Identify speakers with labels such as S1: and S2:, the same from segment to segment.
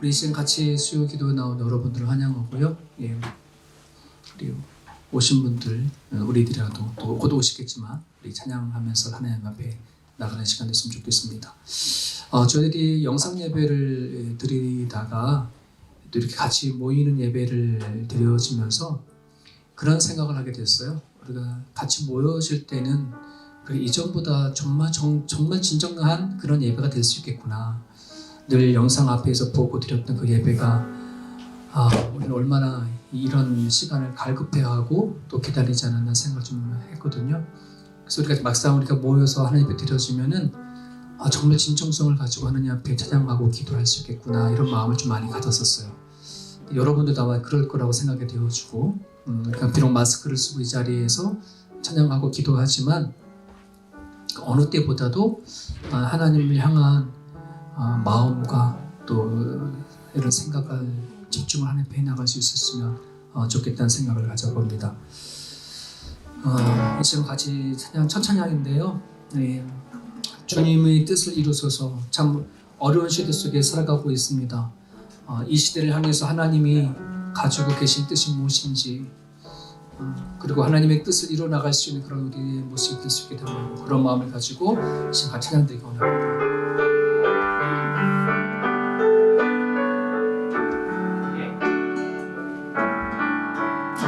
S1: 우리 이 시간 같이 수요 기도에 나온 여러분들을 환영하고요. 예. 그리고 오신 분들, 우리들이라도 또 곧 오시겠지만 우리 찬양하면서 하나님 앞에 나가는 시간 됐으면 좋겠습니다. 저희들이 영상 예배를 드리다가 또 이렇게 같이 모이는 예배를 드려지면서 그런 생각을 하게 됐어요. 우리가 같이 모여질 때는 이전보다 정말 진정한 그런 예배가 될 수 있겠구나. 늘 영상 앞에서 보고 드렸던 그 예배가 우리는 얼마나 이런 시간을 갈급해하고 또 기다리지 않았나 생각을 좀 했거든요. 그래서 우리가 막상 모여서 하나님 앞에 드려지면은 정말 진정성을 가지고 하나님 앞에 찬양하고 기도할 수 있겠구나, 이런 마음을 좀 많이 가졌었어요. 여러분들도 아마 그럴 거라고 생각이 되어지고, 그러니까 비록 마스크를 쓰고 이 자리에서 찬양하고 기도하지만 어느 때보다도 하나님을 향한 마음과 또 이런 생각을 집중을 하나님 앞에 나갈 수 있었으면 좋겠다는 생각을 가져봅니다. 지금 같이 첫 찬양인데요. 네, 주님의 뜻을 이루소서. 참 어려운 시대 속에 살아가고 있습니다. 이 시대를 향해서 하나님이 가지고 계신 뜻이 무엇인지, 그리고 하나님의 뜻을 이루어나갈 수 있는 그런 우리의 모습이 될 수 있게 되는 그런 마음을 가지고 지금 같이 찬양드리기 원합니다.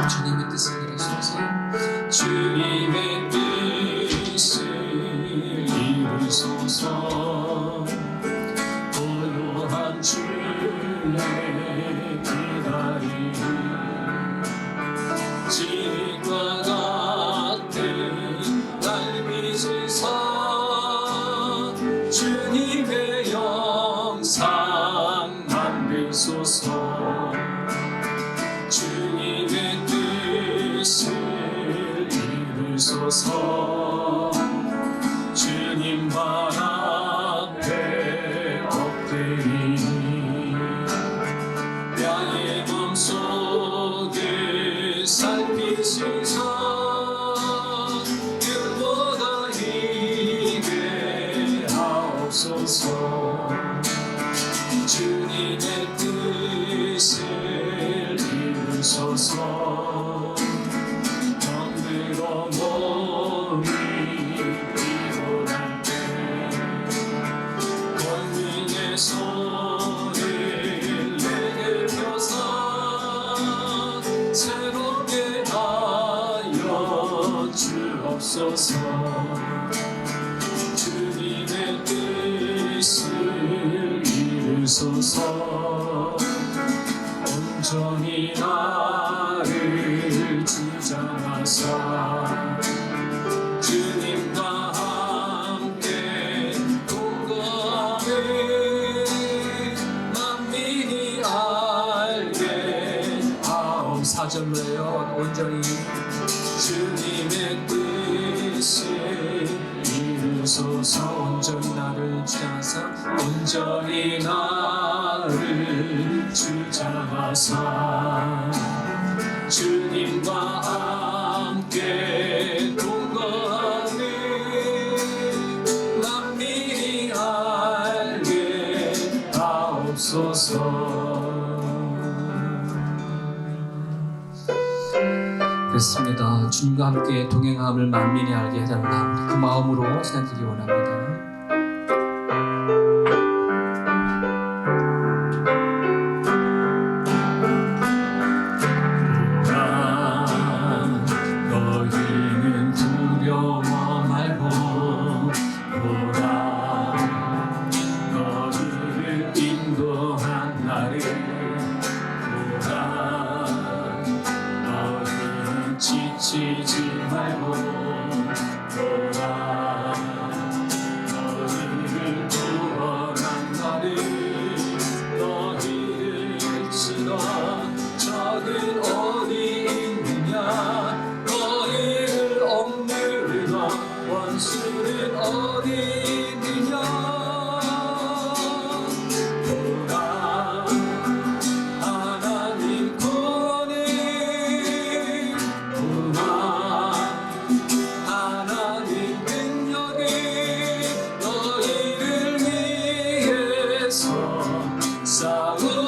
S1: 주님의 뜻을 이루소서.
S2: 주님의 뜻을 이루소서. 고요한 주의 기다림, 진흙과 같은 날 빚으사 주님의 영상 만들소서. 주님의 뜻을 이루소서. 주님 발 앞에 엎드리니 나의 몸속을 살피시사 율보다 이게 하옵소서. 주님의 뜻을 이루소서. 병들어 몸이 피곤할 때 권능의 손을 내게 펴사 새롭게 하여 주옵소서. 주님의 뜻을 이루소서. 온전히 나를 주장하사 주님과 함께 동거하며 만민이 알게 하옵소서. 온전히 주님의 뜻을 이루소서. 온전히 나를 주장하사 온전히 나를 주장하사 주님과 함께 동거하며 만민이 알게 하옵소서.
S1: 됐습니다. 주님과 함께 동행함을 만민이 알게 해달라, 그 마음으로 찬양드리기 원합니다.
S2: 너희는 두려워 말고 보라. 너희를 인도한 나를 보라. 너희는 지치지 말고 보라. 너희를 구원한 나를 너희를 치러 적은 어디 있느냐. 너희를 억누르던 원수는 어디 있느냐. 보라. 하나님 구원이 보라. 하나님 능력이 너희를 위해서 싸우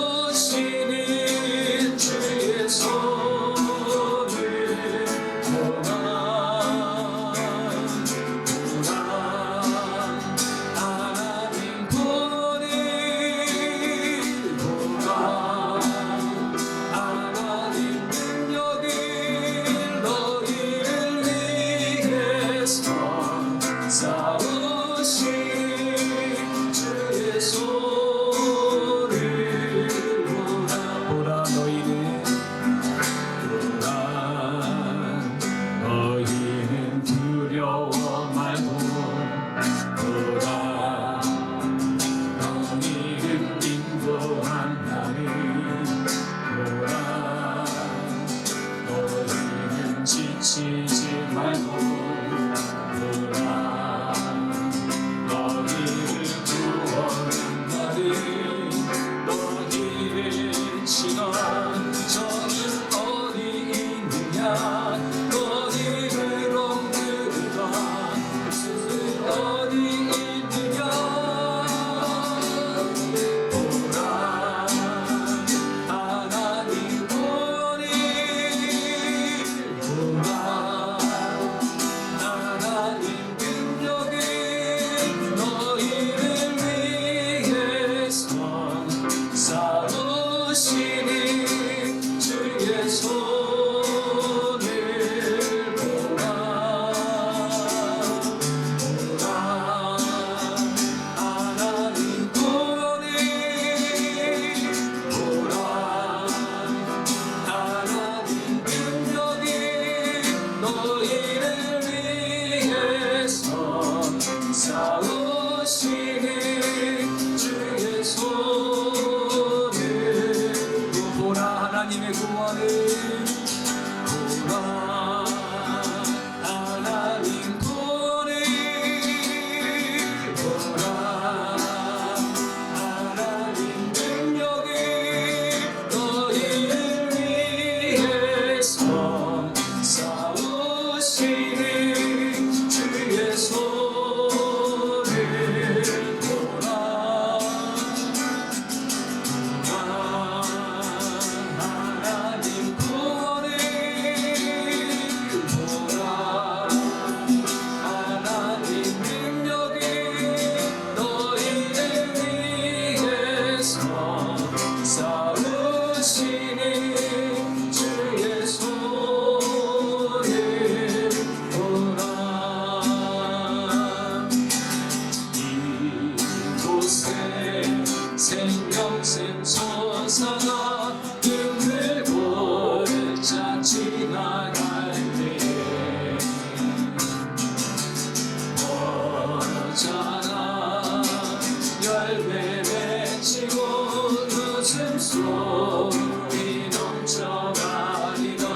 S2: 웃음소리 넘쳐가리라.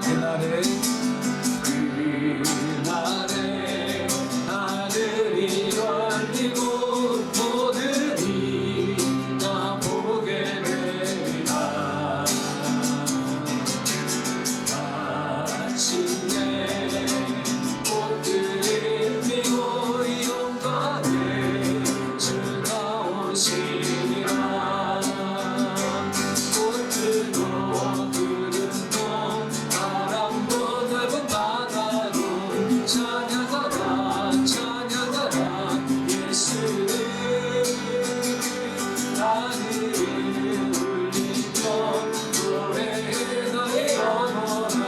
S2: 그날에 하늘이 열리고 모든 이가 보게 되리라. 마침내 꽃들이 피고 영광의 주가 오시리라. 꽃들도 구름도 바람도 넓은 바다로 찬양하라 찬양하라 예수를. 하늘을 울리며 노래해 너의 영원한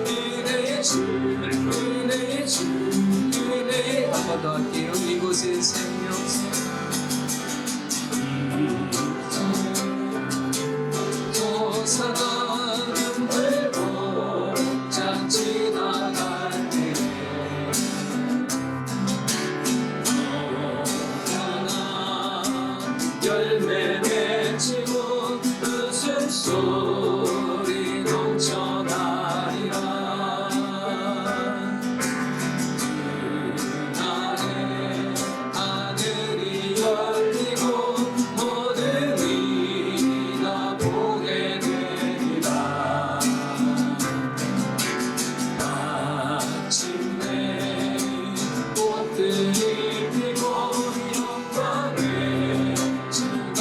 S2: 은혜의 주 은혜의 주 은혜의. 한 번 더 할게요. 이곳에 생명수 도사가 눈들고 잔치 나갈 때에 열매 맺히고 웃음소리 넘쳐나리라. 그날에 하늘이 열리고 모든 이가 보게 되리라. 마침내 꽃들이 피고 영광의 주가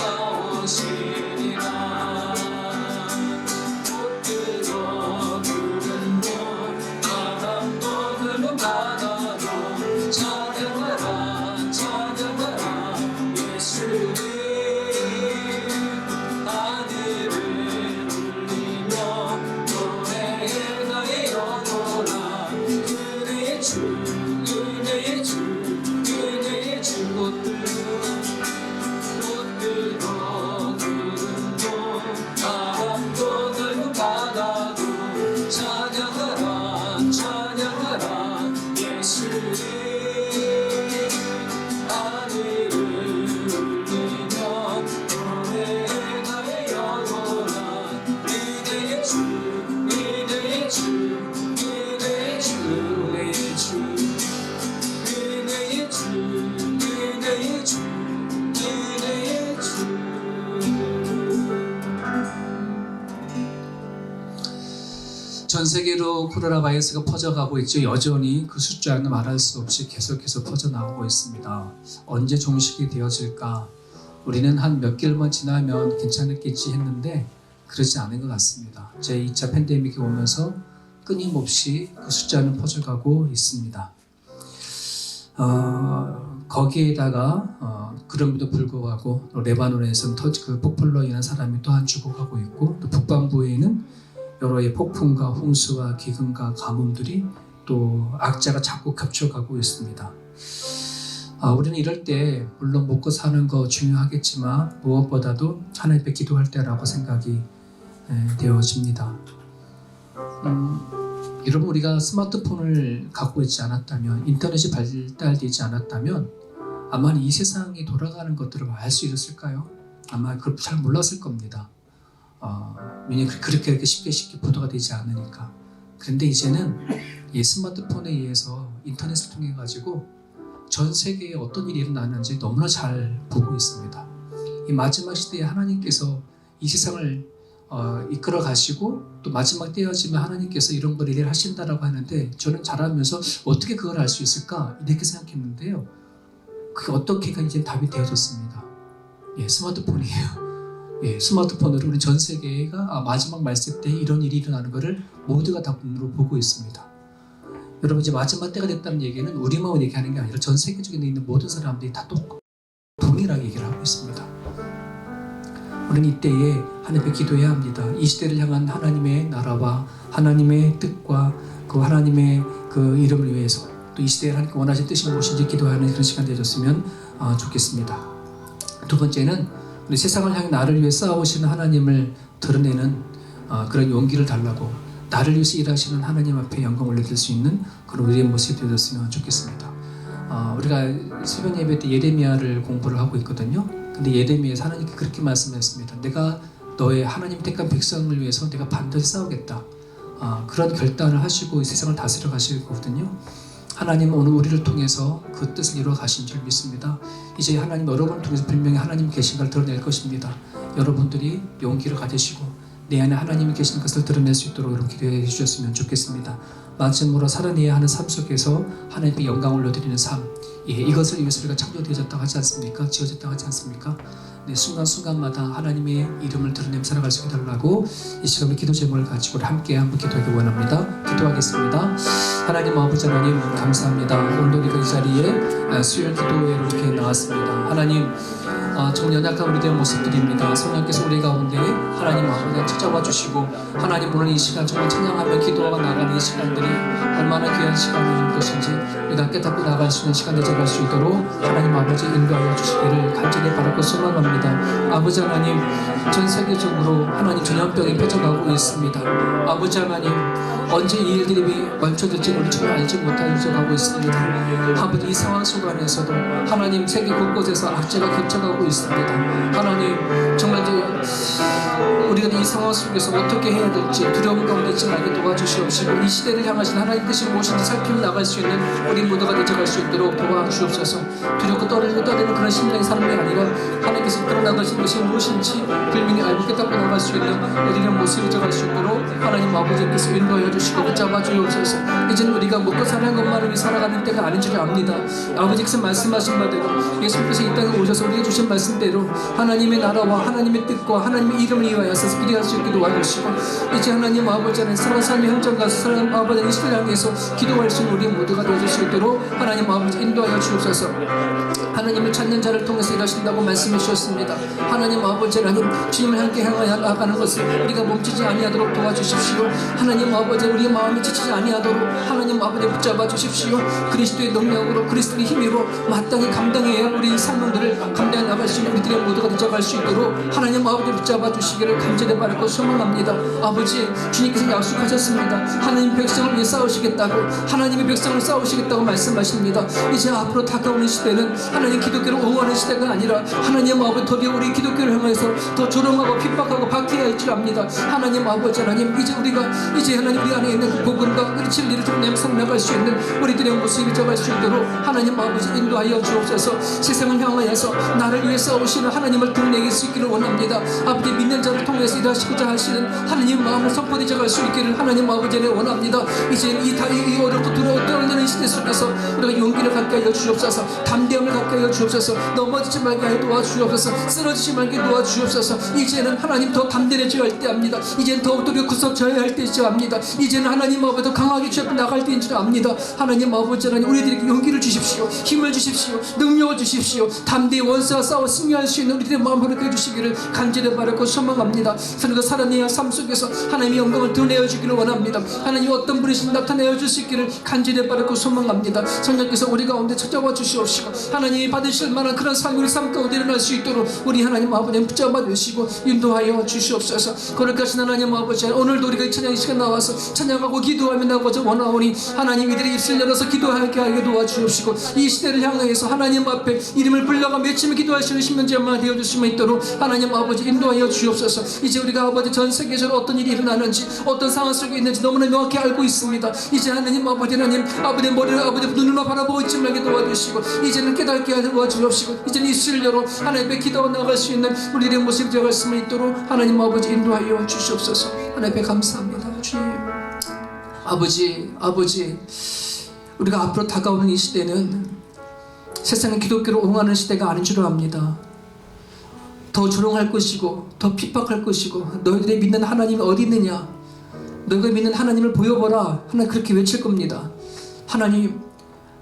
S2: 오시리라. 꽃들도 구름도 바람도 흐르는 바다도 찬양하라 찬양하라 예수를. 하늘을 울리며 노래해 너의 영원한 은혜의 주 은혜의 주 은혜의 주. 꽃들도 구름도 바람도 넓은 바다도 찬양하라 찬양하라 예수를. 하늘을 울리며 노래해 나의 영원한 은혜의 주 은혜의 주 은혜의 주 은혜의 주 은혜의 주 은혜의 주 은혜의 주.
S1: 전 세계로 코로나 바이러스가 퍼져가고 있죠. 여전히 그 숫자는 말할 수 없이 계속해서 퍼져나오고 있습니다. 언제 종식이 되어질까? 우리는 한 몇 개월만 지나면 괜찮았겠지 했는데 그러지 않은 것 같습니다. 제2차 팬데믹이 오면서 끊임없이 그 숫자는 퍼져가고 있습니다. 거기에다가 그럼에도 불구하고 레바논에서는 그 폭발로 인한 사람이 또한 죽어가고 있고, 또 북반부에는 여러의 폭풍과 홍수와 기근과 가뭄들이 또 악자가 자꾸 겹쳐가고 있습니다. 우리는 이럴 때 물론 먹고 사는 거 중요하겠지만 무엇보다도 하나님 앞에 기도할 때라고 생각이 되어집니다. 여러분, 우리가 스마트폰을 갖고 있지 않았다면, 인터넷이 발달되지 않았다면 아마 이 세상이 돌아가는 것들을 알 수 있었을까요? 아마 그걸 잘 몰랐을 겁니다. 왜냐하면 그렇게 쉽게 보도가 되지 않으니까. 그런데 이제는 이 스마트폰에 의해서 인터넷을 통해 가지고 전 세계에 어떤 일이 일어나는지 너무나 잘 보고 있습니다. 이 마지막 시대에 하나님께서 이 세상을 이끌어 가시고 또 마지막 때여지면 하나님께서 이런 걸 일을 하신다라고 하는데, 저는 자라면서 어떻게 그걸 알 수 있을까 이렇게 생각했는데요. 그게 어떻게가 이제 답이 되어졌습니다. 스마트폰이에요. 스마트폰으로 우리 전 세계가 마지막 말세 때 이런 일이 일어나는 것을 모두가 다 눈으로 보고 있습니다. 여러분, 이제 마지막 때가 됐다는 얘기는 우리만 얘기하는 게 아니라 전 세계적에 있는 모든 사람들이 다 동일하게 얘기를 하고 있습니다. 우리는 이때에 하나님께 기도해야 합니다. 이 시대를 향한 하나님의 나라와 하나님의 뜻과 그 하나님의 그 이름을 위해서, 또 이 시대에 하나님께 원하신 뜻이 무엇인지 기도하는 그런 시간 되어졌으면 좋겠습니다. 두 번째는 우리 세상을 향해 나를 위해 싸우시는 하나님을 드러내는 그런 용기를 달라고, 나를 위해서 일하시는 하나님 앞에 영광 올려드릴 수 있는 그런 우리의 모습이 되었으면 좋겠습니다. 우리가 새벽 예배 때 예레미야를 공부를 하고 있거든요. 근데 예레미야에서 하나님께 그렇게 말씀했습니다. 내가 너의 하나님 택한 백성을 위해서 내가 반드시 싸우겠다. 그런 결단을 하시고 이 세상을 다스려 가시거든요. 하나님은 오늘 우리를 통해서 그 뜻을 이루어 가신 줄 믿습니다. 이제 하나님 여러분을 통해서 분명히 하나님 계신 걸 드러낼 것입니다. 여러분들이 용기를 가지시고 내 안에 하나님이 계신 것을 드러낼 수 있도록 여러분 기도해 주셨으면 좋겠습니다. 마지막으로 살아내야 하는 삶 속에서 하나님께 영광을 올려드리는 삶, 이것을 위해서 우리가 창조되어졌다고 하지 않습니까? 지어졌다고 하지 않습니까? 네, 순간순간마다 하나님의 이름을 드러내며 살아갈 수 있게 해달라고 이 시간에 기도 제목을 가지고 우리 함께 한번 기도하기 원합니다. 기도하겠습니다. 하나님 아버지 하나님 감사합니다. 오늘 우리가 이 자리에 수요일 기도회로 이렇게 나왔습니다. 하나님 정말 연약한 우리들의 모습들입니다. 성령께서 우리 가운데 하나님 아버지 찾아와 주시고 하나님 오늘 이 시간 정말 찬양하며 기도하고 나가는 이 시간들이 얼마나 귀한 시간인 것인지 우리가 깨닫고 나갈 수 있는 시간을 잡을 수 있도록 하나님 아버지 인도하여 주시기를 간절히 바라고 소망합니다. 아버지 하나님 전 세계적으로 하나님 전염병이 퍼져가고 있습니다. 아버지 하나님 언제 이 일들이 멈춰질지 우리 전혀 알지 못하고 가고 있습니다. 아버지 이 상황 속 안에서도 하나님 세계 곳곳에서 악재가 겹쳐가고 있습니다. 하나님 정말 우리가 이 상황 속에서 어떻게 해야 될지 두려움 가운데 있지 말게 도와주시옵시고 이 시대를 향하신 하나님 뜻이 무엇인지 살피며 나갈 수 있는 우리 모두가 되어갈 수 있도록 도와주옵소서. 두렵고 떠내는 그런 심령의 사람이 아니라 하나님께서 끌어나가신 것이 무엇인지 분명히 알고 깨닫고 나갈 수 있는 우리의 모습이 되어갈 수 있도록 하나님 아버지께서 인도하여 주시고 붙잡아 주옵소서. 이제는 우리가 먹고 사는 것만을 위해 살아가는 때가 아닌 줄 압니다. 아버지께서 말씀하신 바대로 예수님께서 이 땅에 오셔서 우리에게 주신 말씀대로 하나님의 나라와 하나님의 뜻과 하나님의 이름을 위하여서 기도할 수 있게 도와주시고 이제 하나님 아버지는 사랑 삶의 현장과 사랑 아버지의 이 시대를 향해서 기도할 수 있는 우리 모두가 되어줄 수 있도록 하나님 아버지 인도하여 주옵소서. 하나님을 찾는 자를 통해서 일하신다고 말씀해 주셨습니다. 하나님 아버지 하나님 주님을 함께 향하여 나가는 것을 우리가 멈추지 아니하도록 도와주십시오. 하나님 아버지 우리의 마음이 지치지 아니하도록 하나님 아버지 붙잡아 주십시오. 그리스도의 능력으로 그리스도의 힘으로 마땅히 감당해야 우리 삶들을 감당해 나갈 수 있는 우리들의 모두가 되어갈 수 있도록 하나님 아버지 붙잡아 주시기를 간절히 바라고 소망합니다. 아버지 주님께서 약속하셨습니다. 하나님 백성을 위해 싸우시겠다고 하나님의 백성을 싸우시겠다고 말씀하십니다. 이제 앞으로 다가오는 시대는 하나님 기독교를 옹호하는 시대가 아니라 하나님 아버지 더디어 우리 기독교를 향해서 더 조롱하고 핍박하고 박해야 할 줄 압니다. 하나님 아버지 하나님 이제 하나님 우리 안에 있는 그 복음과 그 진리를 드러내며 살아나갈 수 있는 우리들의 모습이 되어갈 수 있도록 하나님 아버지 인도하여 주옵소서. 세상을 향하여서 나를 위해 싸우시는 하나님을 드러내길 수 있기를 원합니다. 아버지 믿는 자를 통해서 일하시고자 하시는 하나님 마음을 선포되어갈 수 있기를 하나님 아버지를 원합니다. 이제 이 어렵고 두려워 떨어지는 시대 속에서 우리가 용기를 갖게 하여 주옵소서. 담대함을 갖게 하여 주옵소서. 넘어지지 말게 하여 도와주옵소서. 쓰러지지 말게 도와주옵소서. 이제는 하나님 더 담대해져야 할 때입니다. 이제는 더욱더 구석져야 할 때입니다. 이제는 하나님 아버지 더 강하게 취해 나갈 때인 줄 압니다. 하나님 아버지 하나님 우리들에게 용기를 주십시오. 힘을 주십시오. 능력을 주십시오. 담대히 원수와 싸워 승리할 수 있는 우리들의 마음을 허락해 주시기를 간절히 바라고 소망합니다. 그리고 살아내야 삶 속에서 하나님의 영광을 드러내어 주기를 원합니다. 하나님 어떤 분이신 나타내어 줄 수 있기를 간절히 바라고 소망합니다. 성령께서 우리 가운데 찾아와 주시옵시고 하나님이 받으실 만한 그런 삶이 우리 삶 가운데 일어날 수 있도록 우리 하나님 아버지 붙잡아 주시고 인도하여 주시옵소서. 거룩하신 하나님 아버지 오늘도 우리가 이 찬양 시간 나와서 찬양하고 기도하며 나가자 원하오니 하나님 이들의 입술 열어서 기도하게 하여 도와주옵시고 이 시대를 향해서 하나님 앞에 이름을 불러가 외치며 기도하시는 신명제만 되어주시면 있도록 하나님 아버지 인도하여 주옵소서. 이제 우리가 아버지 전 세계적으로 어떤 일이 일어나는지 어떤 상황 속에 있는지 너무나 명확히 알고 있습니다. 이제 하나님 아버지 아버지 머리를 아버지 눈으로 바라보고 있지 말게 도와주시고 이제는 깨닫게 하여 도와주옵시고 이제는 입술을 열어 하나님의 기도하고 나갈 수 있는 우리들의 모습이 되어갈 수 있도록 하나님 아버지 인도하여 주시옵소서. 하나님께 감사합니다. 주님 아버지 우리가 앞으로 다가오는 이 시대는 세상의 기독교를 옹호하는 시대가 아닌 줄 압니다. 더 조롱할 것이고 더 핍박할 것이고 너희들이 믿는 하나님이 어디 있느냐 너희가 믿는 하나님을 보여보라 하나님 그렇게 외칠 겁니다. 하나님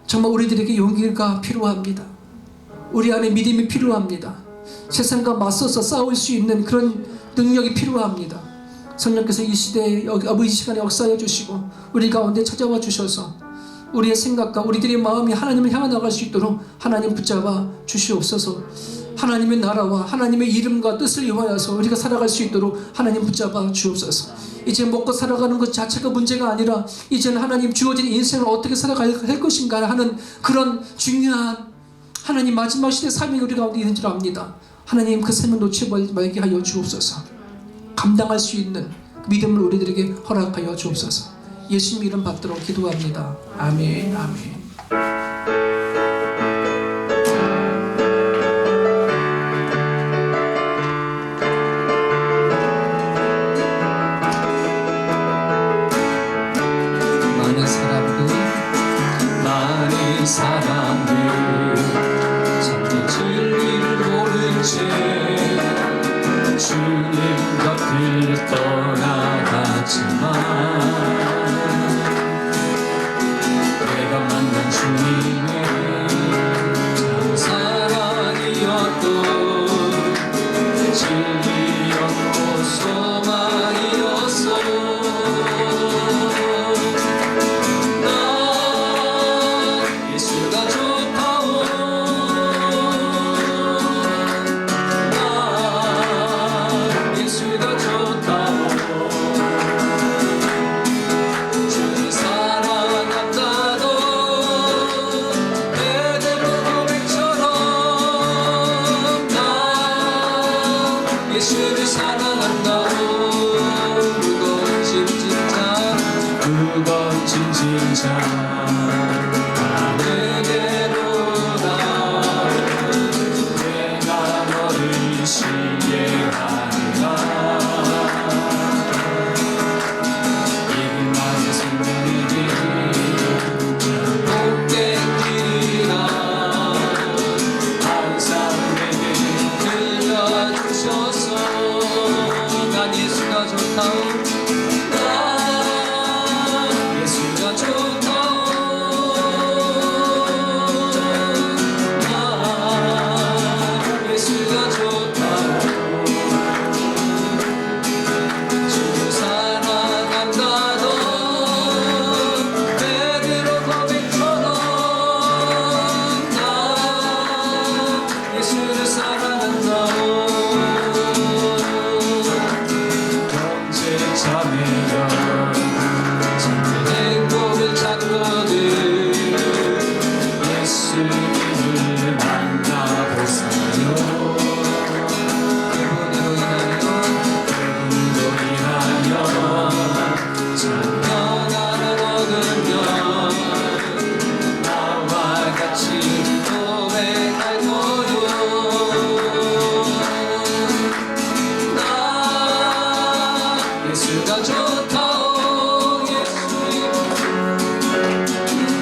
S1: 정말 우리들에게 용기가 필요합니다. 우리 안에 믿음이 필요합니다. 세상과 맞서서 싸울 수 있는 그런 능력이 필요합니다. 성령께서 이 시대에 이 시간에 역사해 주시고 우리 가운데 찾아와 주셔서 우리의 생각과 우리들의 마음이 하나님을 향해 나갈 수 있도록 하나님 붙잡아 주시옵소서. 하나님의 나라와 하나님의 이름과 뜻을 위하여서 우리가 살아갈 수 있도록 하나님 붙잡아 주옵소서. 이제 먹고 살아가는 것 자체가 문제가 아니라 이제는 하나님 주어진 인생을 어떻게 살아갈 것인가 하는 그런 중요한 하나님 마지막 시대 사명이 우리 가운데 있는 줄 압니다. 하나님 그 삶을 놓치지 말게 하여 주옵소서. 감당할 수 있는 그 믿음을 우리들에게 허락하여 주옵소서. 예수님 이름 받도록 기도합니다. 아멘. 아멘.
S2: 많은 사람들 참된 진리를 모른 채 주님 곁을 떠나갔지만 내가 만난 주님은 참 사랑이었고 진리였고 소망이었어. 예수를 사랑한다고 그건 진짜 내게로다. 내가 너를 시행하리라. 이름만의 생명이니 복된 길이라 항상 내게 들려주셔서 난 예수가 좋다오. 난 예수가 좋다오. 난 예수가 좋다오. 주를 사랑한다던 베드로 고백처럼 난 예수를 사랑한다오. 형제 자매여 참된 행복을 찾거든 예수님을 만나보세요. 그분으로 인하여 참 평안을 얻으면 나와 같이 고백할 거요. 나 예수가 좋다오. 예수님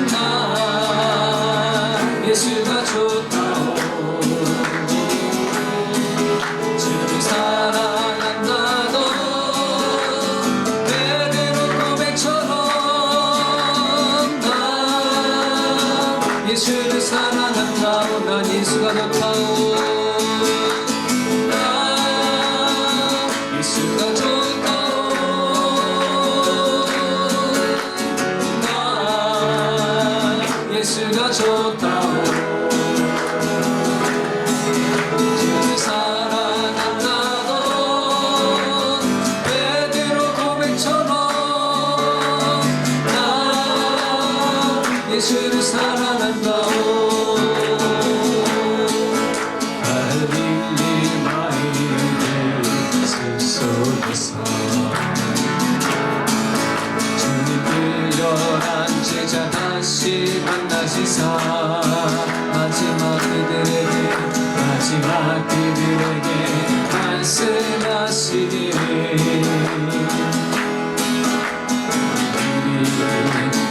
S2: 나 예수가 좋다오. 주를 사랑한다던 베드로 고백처럼 나 예수를 사랑한다오. 난 예수가 좋다오. 나 예수가 좋다오. 나 예수가 좋다오. 주를 사랑한다던 베드로 고백처럼 나 예수를 사랑한다오. 갈릴리마의 숲속에서 주님 끌려간 제자 다시 만나시사 마지막 그들에게 말씀하시기를 우리를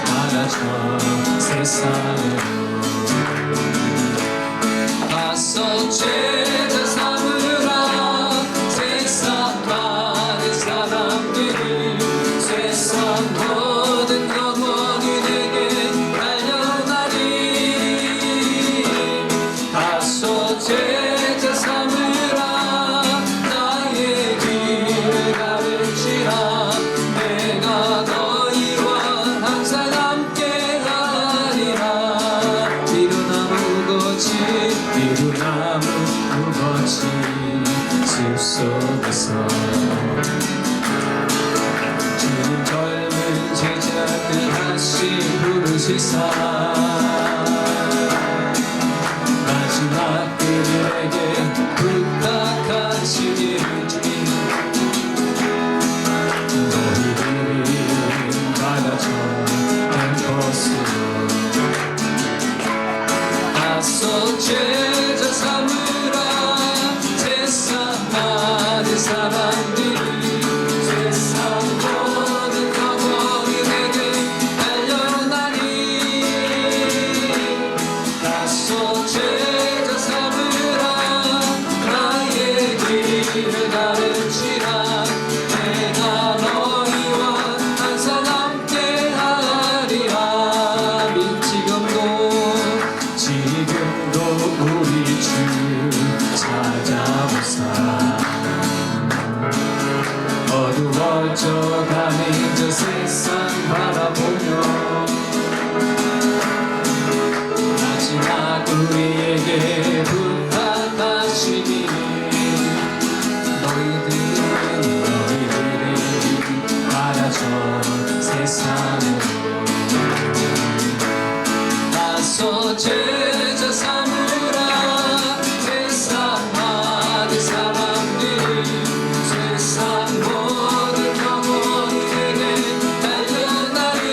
S2: 알아줘 세상으로 가서 제자 삼으라. 세상 많은 사람들을 세상 모든 영혼이 내게 달려가리. 가서 제자 삼으라. 나의 길을 가르치라. 내가 너희와 항상 함께하리라. 미루나무 우거지 숲속에서 주님 젊은 제자들 다시 부르시사 마지막 그들에게 부탁 길을 가르치라 내가 너희와 항상 함께하리라 지금도 우리 주 찾아보사 어두워져가는 저 세상 바라보며 마지막 우리에게 부탁하시니 너희들을 알아줘 세상으로 나서 제자 삼으라 세상 많은 사람들이 세상 모든 영혼에게 달려나니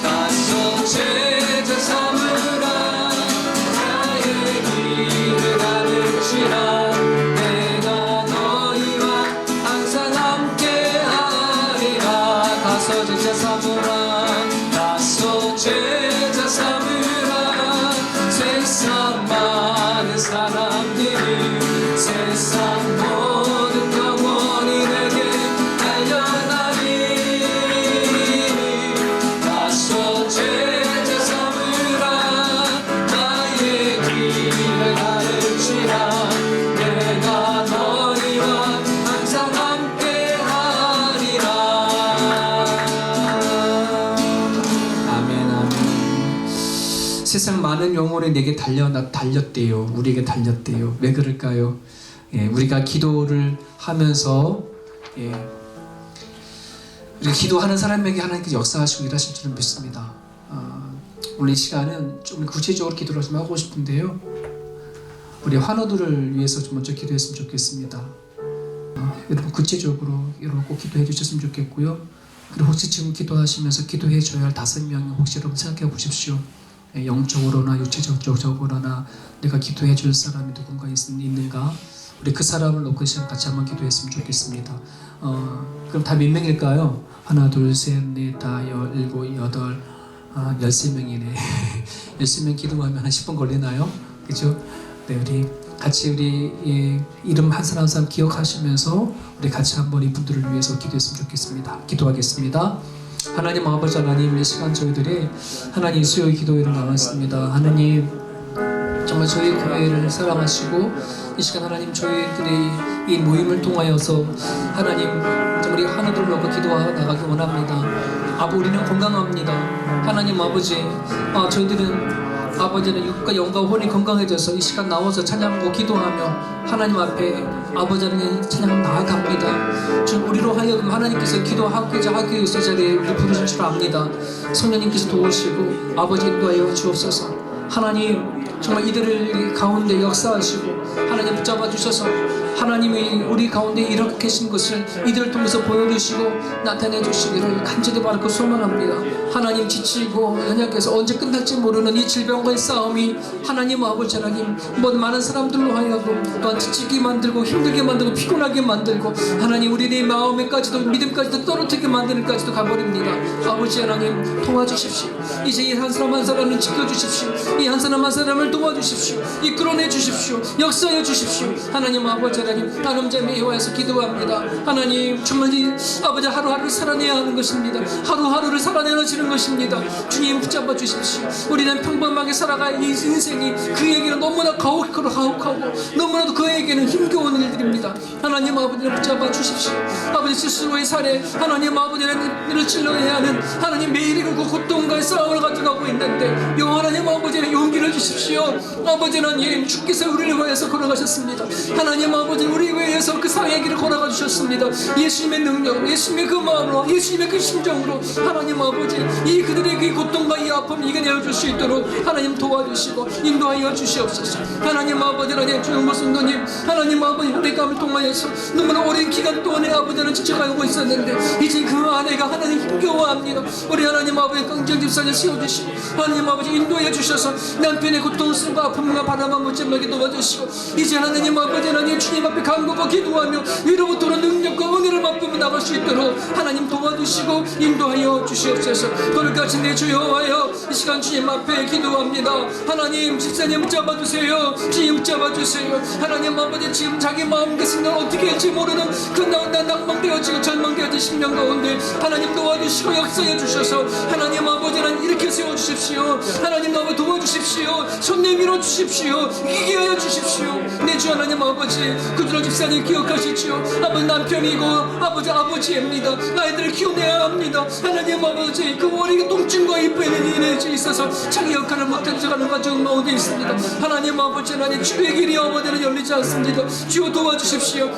S2: 나서 제자 삼으라 나의 길을 가르치라 내가 너희와 항상 함께하리라 가서 제자 삼으라 나서 제자 삼으라 세상 많은 사람들이 세상 모든 영혼이 내게 달려나니 나서 제자 삼으라 나의 길을 가르치라 내가 너희와 항상 함께하리라 아멘 아멘. 세상 많은 영혼이 내게 달렸대요. 우리에게 달렸대요. 왜 그럴까요? 우리가 기도를 하면서 우리 기도하는 사람에게 하나님께서 역사하시고 일하실 줄은 믿습니다. 오늘 이 시간은 좀 구체적으로 기도를 좀 하고 싶은데요. 우리 환우들을 위해서 좀 먼저 기도했으면 좋겠습니다. 여러분 구체적으로 여러분 꼭 기도해 주셨으면 좋겠고요. 그리고 혹시 지금 기도하시면서 기도해 줘야 할 5명 혹시 여러분 생각해 보십시오. 영적으로나 육체적으로나 내가 기도해 줄 사람이 누군가 있는가? 우리 그 사람을 놓고 시간 같이 한번 기도했으면 좋겠습니다. 그럼 다 몇 명일까요? 하나, 둘, 셋, 넷, 다, 일곱, 여덟, 13명이네. 13명 기도하면 한 10분 걸리나요? 그죠? 네, 우리 같이 우리 이름 한 사람 한 사람 기억하시면서 우리 같이 한번 이분들을 위해서 기도했으면 좋겠습니다. 기도하겠습니다. 하나님 아버지 하나님 이 시간 저희들이 하나님 수요일 기도회를 나왔습니다. 하나님 정말 저희 교회를 사랑하시고 이 시간 하나님 저희들이 이 모임을 통하여서 하나님 우리 하나둘 놓고 기도하 나가기 원합니다. 우리는 건강합니다. 하나님 아버지 저희들은 아버지는 육과 영과 혼이 건강해져서 이 시간 나와서 찬양하고 기도하며 하나님 앞에 아버지 하나님 찬양 나아갑니다. 지금 우리로 하여금 하나님께서 기도하고자 하기 위해서 자리에 우리 부르신 줄 압니다. 성령님께서 도우시고 아버지 인도하여 주옵소서. 하나님 정말 이들을 가운데 역사하시고 하나님 붙잡아 주셔서 하나님이 우리 가운데 이렇게 계신 것을 이들을 통해서 보여주시고 나타내 주시기를 간절히 바라고 소망합니다. 하나님 지치고 연약해서 언제 끝날지 모르는 이 질병과의 싸움이 하나님 아버지 하나님 많은 사람들로 하여금 또한 지치게 만들고 힘들게 만들고 피곤하게 만들고 하나님 우리의 마음에까지도 믿음까지도 떨어뜨리게 만드는까지도 가버립니다. 아버지 하나님 도와주십시오. 이제 이 한 사람 한 사람을 지켜주십시오. 이 한 사람 한 사람을 도와주십시오. 이끌어내 주십시오. 역사해 주십시오. 하나님 아버지 하나님 나름대로 여호와에서 기도합니다. 하나님 충만히 아버지 하루하루 살아내야 하는 것입니다. 하루하루를 살아내어지는 것입니다. 주님 붙잡아 주십시오. 우리는 평범하게 살아갈 이 인생이 그에게는 너무나 가혹하고 너무나도 그에게는 힘겨운 일들입니다. 하나님 아버지를 붙잡아 주십시오. 아버지 스스로의 살에 하나님 아버지를 찔러야 하는 하나님 매일이 그 고통과의 싸움을 가져가고 있는데 하나님 아버지는 용기를 주십시오. 아버지 하나님 주께서 우리를 위해서 걸어가셨습니다. 하나님 아버지 우리 위해서 그 상의 길을 걸어가 주셨습니다. 예수님의 능력, 예수님의 그 마음으로, 예수님의 그 심정으로 하나님 아버지 이 그들의 그 고통과 이 아픔을 이겨내어 줄 수 있도록 하나님 도와주시고 인도하여 주시옵소서. 하나님 아버지 하나님 주영모 성도님 하나님 아버지 우리감을 통하여서 너무나 오랜 기간 동안에 아버지는 지쳐가고 있었는데 이제 그 아내가 하나님 힘겨워합니다. 우리 하나님 아버지 강정 집사님 세워주시고 하나님 아버지 인도해 주셔서 남편의 고통스러움과 아픔과 바람과 무침하게 도와주시고 이제 하나님 아버지 하나님 주님 하나님 앞에 간구하고 기도하며 위로부터 능력과 은혜를 맛보며 나갈 수 있도록 하나님 도와주시고 인도하여 주시옵소서. 오늘까지 내 주여와여 이 시간 주님 앞에 기도합니다. 하나님 집사님 붙잡아주세요. 주님 붙잡아주세요. 하나님 아버지 지금 자기 마음과 생각 어떻게 할지 모르는 그 낭망되어지고 절망되어진 심령 가운데 하나님 도와주시고 역사해 주셔서 하나님 아버지는 이렇게 세워주십시오. 하나님 아버지 도와주십시오. 손 내밀어 주십시오. 이기게 하여 주십시오. 내 주 하나님 아버지 그들은 집사님 기억하시지요. 아버지 남편이고 아버지입니다. 아이들을 키워내야 합니다. 하나님 아버지 그 머리가 통증과 이쁘는 일에 있어서 자기 역할을 못해가는 가정 가운데 있습니다. 하나님 아버지 하나님 주의 길이 아버지는 열리지 않습니다. 주여 도와주십시오.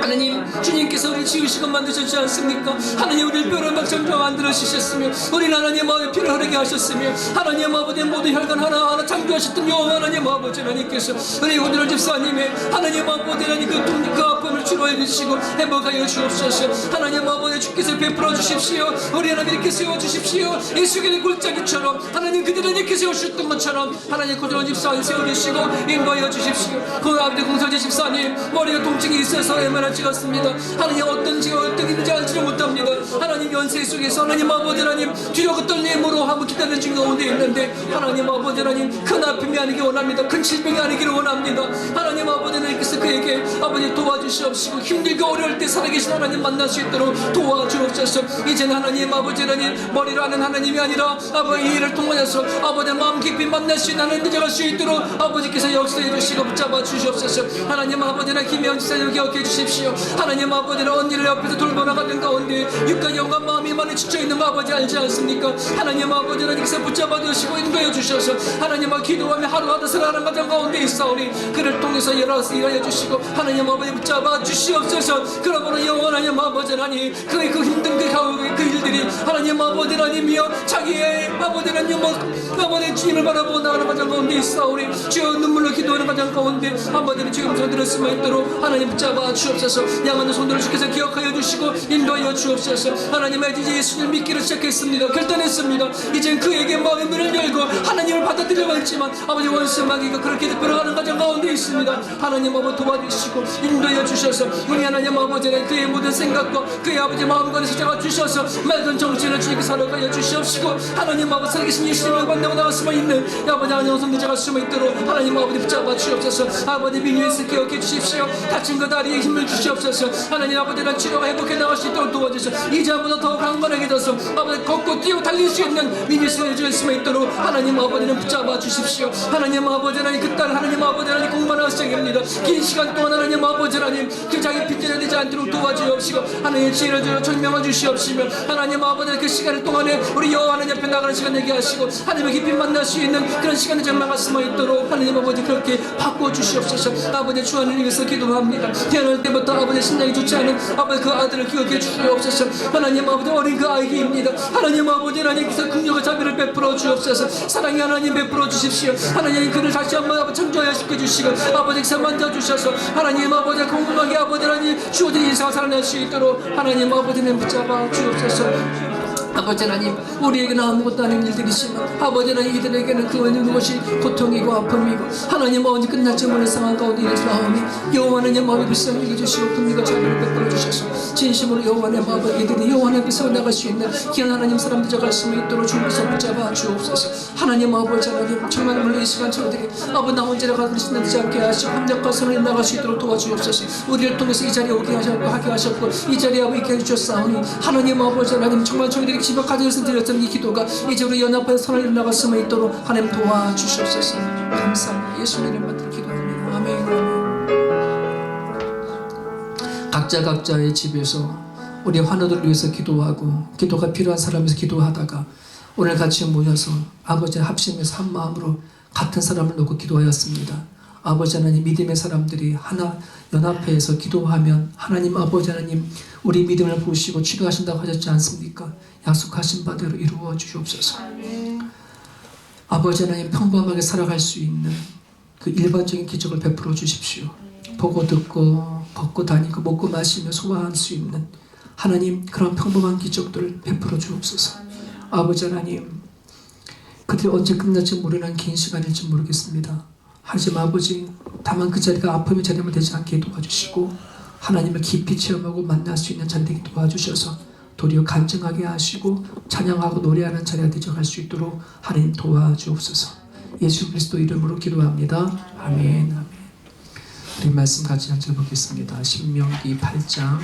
S2: 하나님 주님께서 우리 지으시고 만드셨지 않습니까? 하나님 우리를 뼈를 막창조 만들어 주셨으며 우리 하나님 마음에 피를 흐르게 하셨으며 하나님 아버지 모든 혈관 하나하나 창조하셨던 여호와 하나님 아버지 하나님께서 우리 오늘의 집사님의 하나님 아버지 하나님 그 아픔을 치료해 주시고 회복하여 주옵소서. 하나님 아버지 주께서 베풀어 주십시오. 우리 하나님 이렇게 세워주십시오. 예수께서 골짜기처럼 하나님 그들을 이렇게 세우셨던 것처럼 하나님 고등한 집사님 세워주시고 인도하여 주십시오. 그 아버지 공설제 집사님 머리가 통증이 있어서 얼마나 찍었습니다. 하나님 어떤 지가 어떤 일인지 알지를 못합니다. 하나님 연세 속에서 하나님 아버지 하나님 뒤로 떨림으로 한번 기다리는 중 가운데 있는데 하나님 아버지 하나님 큰 아픔이 아니길 원합니다. 큰 질병이 아니기를 원합니다. 하나님 아버지 하나님께서 그에게 아버지 도와주시옵시고 힘들고 어려울 때 살아계신 하나님 만날 수 있도록 도와주옵소서. 이제는 하나님 아버지 하나님 머리로 하는 하나님이 아니라 아버지 이 일을 통하여서 아버지 마음 깊이 만날 수 있는 하나님 되어갈 수 있도록 아버지께서 역사해 주시고 붙잡아 주시옵소서. 하나님 아버지 하나님 김혜원 지사님 기억해 주십시오. 하나님 아버지 하나님 언니를 옆에서 돌보나가는 가운데 육과 영과 마음이 많이 지쳐있는 거 아버지 알지 않습니까? 하나님 아버지 하나님께서 붙잡아 주시고 인도해 주셔서 하나님 앞 기도하며 하루하루 살아가는 가정 가운데 있사오니 그를 통해서 열어서 일하여 주시고 하나님 아버지 붙잡아 주시옵소서. 그러므로 영원하님 아버지 하나님 그의 그 힘든 그 일들이 하나님 아버지 하나님이여 자기의 아버지 하나님 아버지 주님을 바라보고 나가는 가정 가운데 있사오니 주여 눈물로 기도하는 가정 가운데 아버지는 지금 손들을 수만 있도록 하나님 붙잡아 주옵소서. 양하는 손들을 주께서 기억하여 주시고 인도하여 주옵소서. 하나님의 이제 예수를 믿기를 시작했습니다. 결단했습니다. 이젠 그에게 마음의 문을 열고 하나님을 받아들여야 했지만 아버지 원수 마귀가 그렇게 들어가는 가정 가운데 있습니다. 하나님 아버지 도와주시고 인도하여 주셔서 우리 하나님 아버지는 그의 모든 생각과 그의 아버지 마음관에서 잡아 주셔서 맑은 정신을 주님께 살아가여 주시옵시고 하나님 아버지 살아계신 예수님을 만나고 나갈 수만 있는 아버지 하나님 성도 자갈 수만 있도록 하나님 아버지 붙잡아 주옵소서. 아버지 민유에서 기억해 주십시오. 다친 그 다리에 힘을 주시옵소서. 하나님 아버지는 치료가 회복해 나갈 수 있도록 도와주셔서 이제보다 더 강건하게 돼서 아버지 걷고 뛰고 달릴 수 있는 민유에서 해줄 수만 있도록 하나님 아버지는 붙잡아 주십시오. 하나님 아버지 하나님 그 딸 하나님 아버지 하나님 공부하는 시작입니다. 긴 시간 동안 하나님 아버지 하나님 그 자기 빚져야 되지 않도록 도와주옵시고 하나님 지혜를 주여 설명해 주시옵시며 하나님 아버지 그 시간을 동안에 우리 여호와 하나님 옆에 나가는 시간 되게 하시고 하나님의 깊이 만날 수 있는 그런 시간을 정말 수만 있도록 하나님 아버지 그렇게 바꿔 주시옵소서. 아버지 주 하나님 위해서 기도합니다. 태어날 때부터 아버지 심장이 좋지 않은 아버지 그 아들을 기억해 주시옵소서. 하나님 아버지 어린 그 아이입니다. 하나님 아버지 하나님께서 긍휼과 자비를 베풀어 주옵소서. 사랑의 하나님 베풀어 주십시오. 하나님 그를 다시 한번 아버지 창조하여 시켜주시고 아버지께서 만져주셔서 하나님 아버지 공급하게 아버지 하나님 주어진 인생을 살아낼 수 있도록 하나님 아버지는 붙잡아 주옵소서. 아버지 하나님 우리에게는 아무것도 아닌 일들이지만 아버지 하나님 이들에게는 그것이 고통이고 아픔이고 하나님 언제 끝날지 모르는 상황 가운데 일어나오니 여호와 하나님 마음에 불쌍히 여겨주시고 긍휼과 자비를 베풀어 주셔서 진심으로 여호와 하나님 아버지 이들이 여호와 하나님 앞에서 나갈 수 있는 귀한 하나님 사람들 저갈 수 있도록 주께서 붙잡아 주옵소서. 하나님 아버지 하나님 정말 물론 이 시간 저들이 아버지 나 혼자 가고 신나지 않게 하시고 합력과 선을 나갈 수 있도록 도와주옵소서. 우리를 통해서 이 자리에 오게 하셨고 이 자리에 있게 해주셨사오니 하나님 아버지 하나님 정말 저희들이 집에 가져서 드렸던 이 기도가 이제 우리 연합하여 선을 일어나갈 수 있도록 하나님 도와주시옵소서. 감사합니다. 예수님 이름 받들어 기도합니다. 아멘. 각자의 집에서 우리 환우들을 위해서 기도하고 기도가 필요한 사람에서 기도하다가 오늘 같이 모여서 아버지 합심해서 한 마음으로 같은 사람을 놓고 기도하였습니다. 아버지 하나님 믿음의 사람들이 하나 연합해서 기도하면 하나님 아버지 하나님 우리 믿음을 보시고 치료하신다고 하셨지 않습니까? 약속하신 바대로 이루어 주시옵소서. 아버지 하나님 평범하게 살아갈 수 있는 그 일반적인 기적을 베풀어 주십시오. 보고 듣고 걷고 다니고 먹고 마시며 소화할 수 있는 하나님 그런 평범한 기적들을 베풀어 주옵소서. 아버지 하나님 그들이 언제 끝날지 모르는 긴 시간일지 모르겠습니다. 하지만 아버지 다만 그 자리가 아픔의 자리만 되지 않게 도와주시고 하나님을 깊이 체험하고 만날 수 있는 자리 되게 도와주셔서 도리어 간증하게 하시고 찬양하고 노래하는 자리가 되어갈 수 있도록 하나님 도와주옵소서. 예수 그리스도 이름으로 기도합니다. 아멘. 아멘. 우리 말씀 같이 한 절 보겠습니다. 신명기 8장